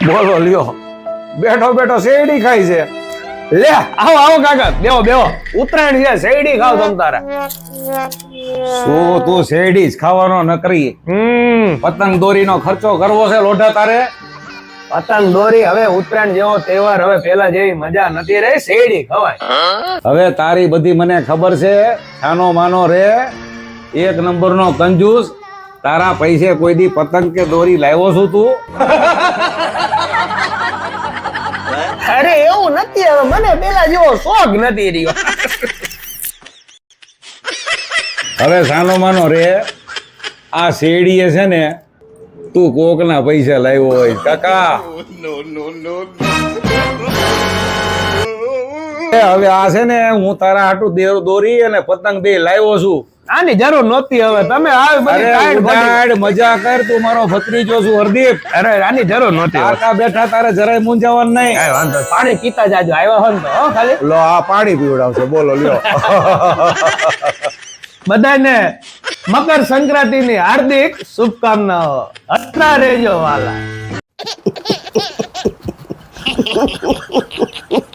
બોલો લ્યો, બેઠો બેઠો શેરડી ખાય છે. લે આવો આવો કાકા, બેહો બેહો. ઉત્તરાયણ છે, શેરડી ખાવ તમ તારે. શું તું શેરડી જ ખાવાનો નકરી? પતંગ દોરીનો ખર્ચો કરવો છે લોઢા તારે? પતંગ દોરી હવે ઉત્તરાયણ જેવો તહેવાર હવે પેલા જેવી મજા નથી રહી. શેરડી ખવાય. હવે તારી બધી મને ખબર છે. છાનો માનો રે, એક નંબરનો કંજૂસ. તારા પૈસે કોઈ દી પતંગ કે દોરી લાવ્યો છું તું? અરે એવું નથી, હવે મને પેલા જેવો શોખ નથી રહ્યો. હવે સાનો માનો રે, આ શેરડીએ છે ને તું કોકના પૈસા લાવ્યો હોય કાકા. હવે આ છે ને હું તારા હાટુ દોરી અને પતંગ બે લાવ્યો છું. આની જરૂર નહોતી. હવે તમે મજા કર, તું મારો ભત્રીજો છું હરદીપ. અરે આની જરૂર નહોતી. કાકા બેઠા તારે જરાય મૂંઝાવાનું નહીં. વાંધો, પાણી પીતા જાજો. આવ્યા હોય તો ખાલી લો, આ પાણી પીવડાવશે. બોલો લ્યો. બધાને મકર સંક્રાંતિની હાર્દિક શુભકામનાઓ. હસતા રહેજો વાલા.